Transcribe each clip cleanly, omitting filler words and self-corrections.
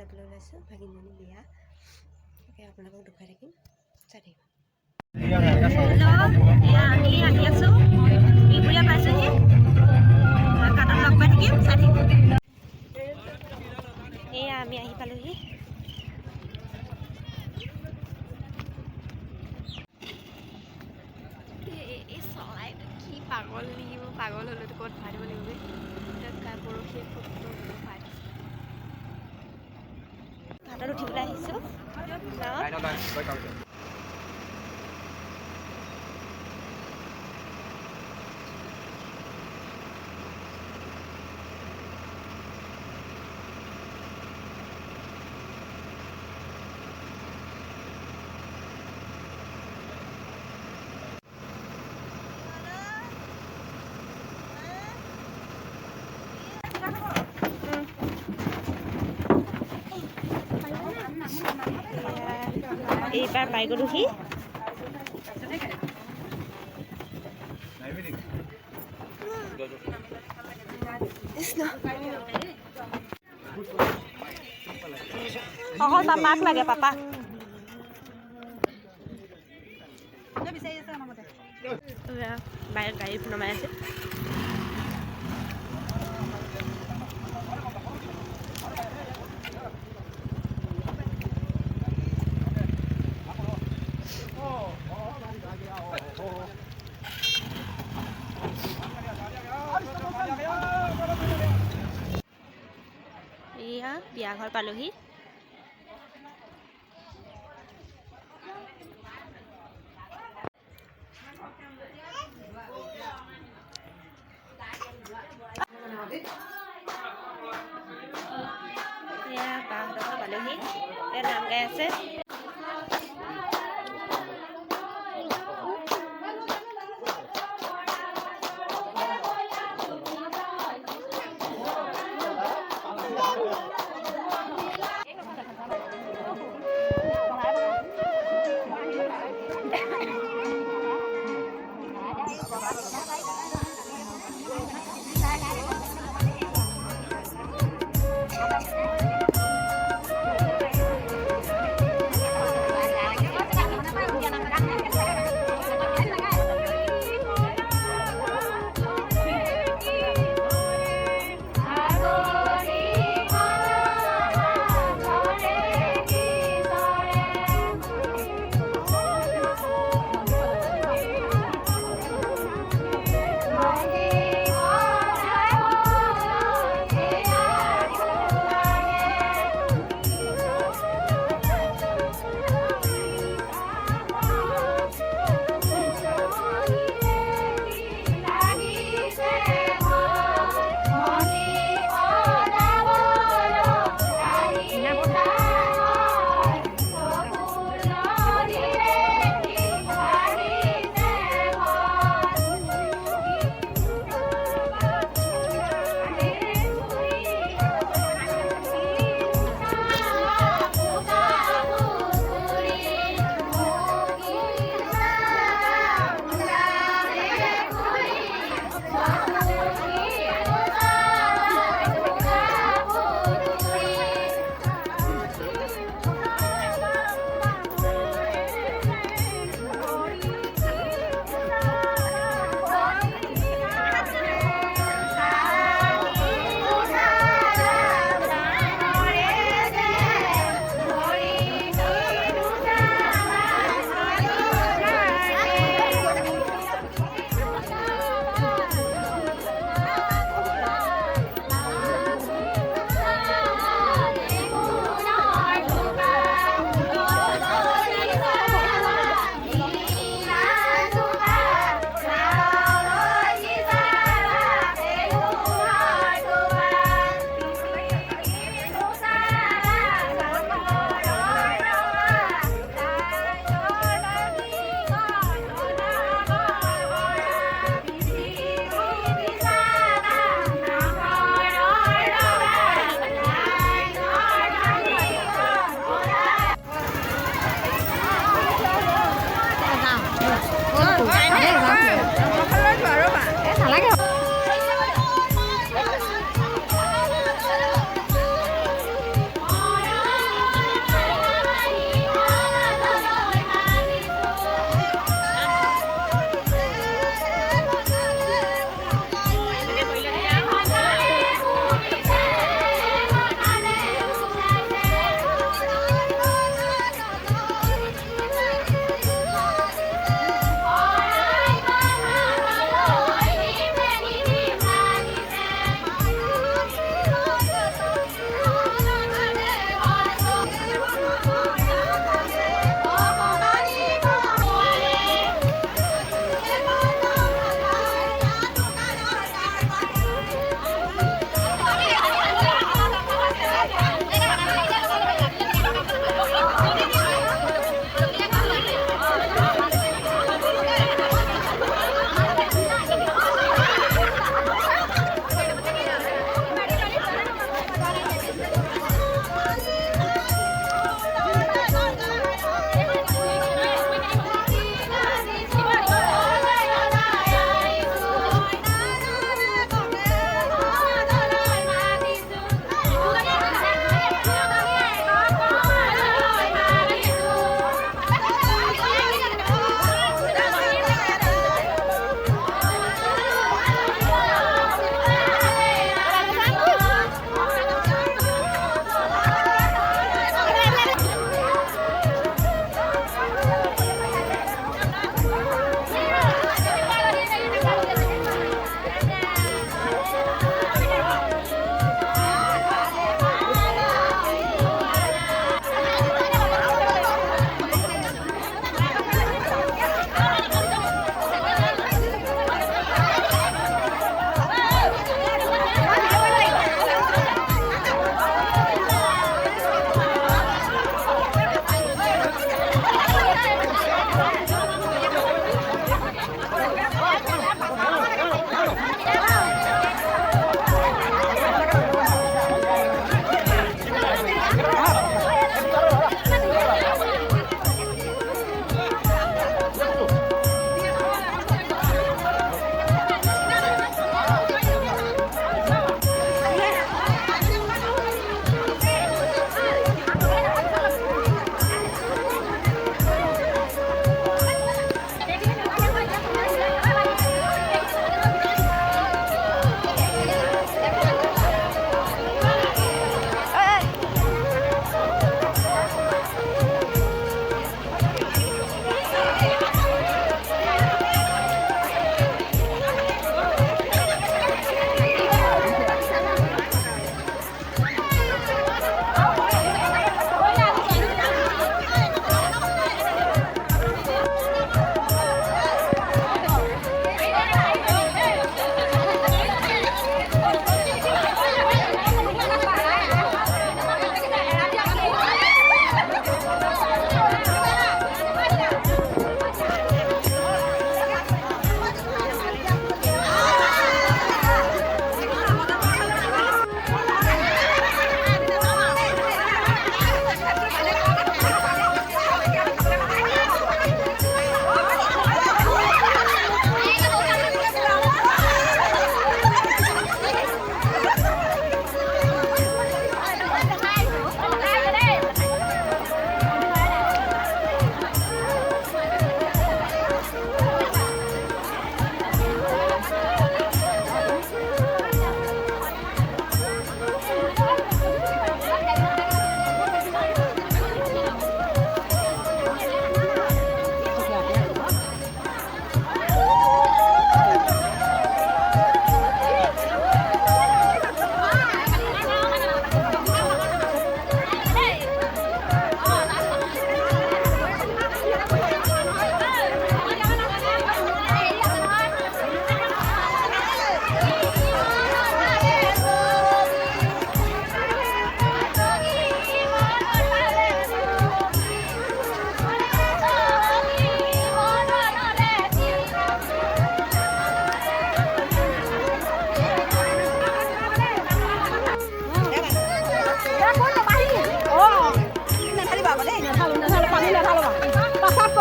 যাবলৈ ওলাইছোঁ ভাগিনজনী বিয়া তাকে আপোনালোকক দেখুৱাই থাকিম চাই থাকিব আমি আহি আছোঁ বিহপুৰীয়া পাইছোঁহি কাটাত লগ পাই থাকিম চাই থাকিব এয়া আমি আহি পালোঁহি এই চৰাই কি পাগল নেকি মই পাগল হ'লো ক'ত ভৰাই দিব লাগিব পৰহি ফটো ভৰাই দিছোঁ ঘাটত উঠিবলৈ আহিছোঁ এইবাৰ পাই গ'লোহি পাপাক লাগে পাপাক বাহিৰত গাড়ী নমাই আছে এয়া বিয়াঘৰ পালোহি এয়া বাহঁতৰ পালোহি এয়া নাম গাই আছে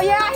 เ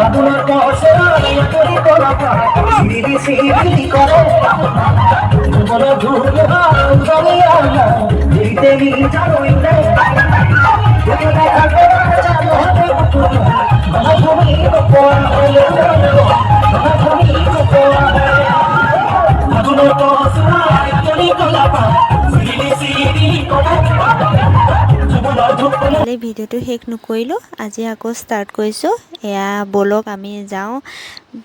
ফাগুনের বসরায় করি কলাপা সিঁড়ি সিঁড়ি করে তোমরা ধুলো জ্বালিয়া দিতে নি জানোই রে তুমি দেখা করা জানো তুমি তুমি কোয়া হলে তুমি কোয়া ফাগুনের বসরায় করি কলাপা সিঁড়ি সিঁড়ি করে ভিডিঅ'টো শেষ নকৰিলোঁ আজি আকৌ ষ্টাৰ্ট কৰিছোঁ এয়া ব'লক আমি যাওঁ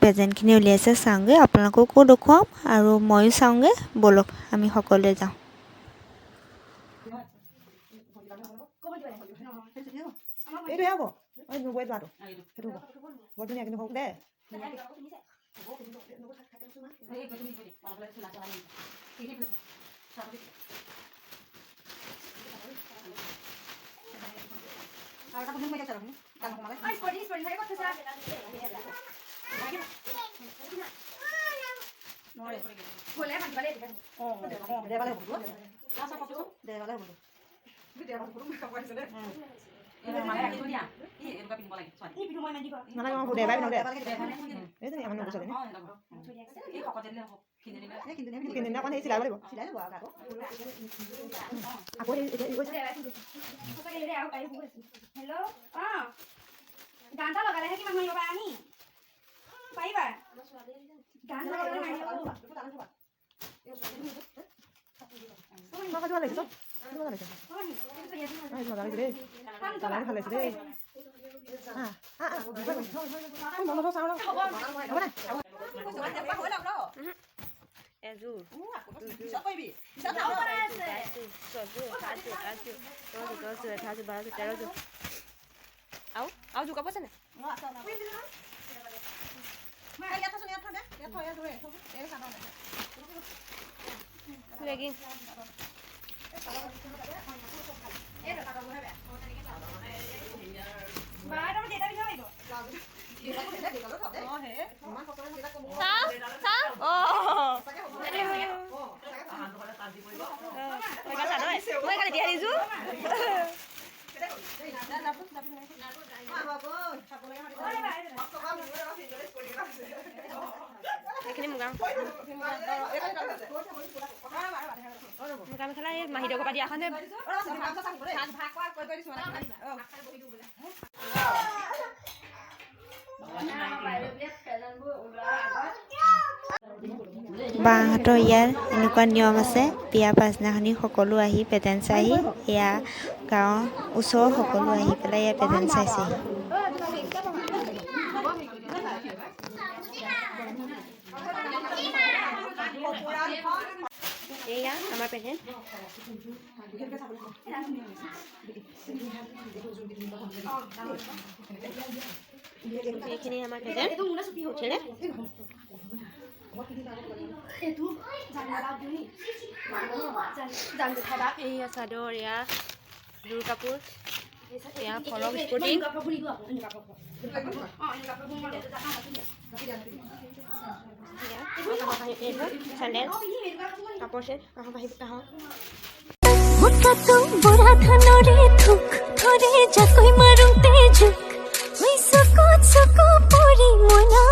প্ৰেজেণ্টখিনি উলিয়াইছে চাওঁগৈ আপোনালোককো দেখুৱাম আৰু ময়ো চাওঁগৈ ব'লক আমি সকলোৱে যাওঁ Ahora estamos muy cachados, ¿no? Estamos como ay, por eso, ¿sabes cuánto se hace? No, boleh mandi balik kan? Oh, dia balik dulu. Rasa apa tuh? Dia balik dulu. Dia balik dulu, enggak boleh sedih. Ini mana itu dia? Ini bukan pintu balik, soalnya. Ini pintu mana juga? Mana yang mau dia balik dia? Itu yang mana busuk ini? Ini kok jadi aku kinnya apa nih sila balik? Sila itu apa? Aku Hello? গানটা লগালে কি মানুহ লগাই আনি পাৰিবা গান লগালে Aku juga apa sana? Lagi. Ini mugang. Mugang salah ya, mah hidup kepada dia kan deh. বাহঁতৰ ইয়াৰ এনেকুৱা নিয়ম আছে বিয়া পাছদিনাখনি সকলো আহি পেটেণ্ট চাইহি এয়া গাঁৱৰ ওচৰৰ সকলো আহি পেলাই ইয়াৰ পেটেণ্ট চাইছেহি এয়া আমাৰ পেটেণ্ট এইখিনি আমাৰ পেটেণ্ট উঠিলে এয়া চাদৰ এয়া জোৰ কাপোৰ এয়া ফৰক স্পৰ্টিং চেণ্ডেল কাপোৰ চেট বুঢ়া ধানৰে থুক ধৰে জাকৈ মাৰোঁতে জোক চকু পৰি মনা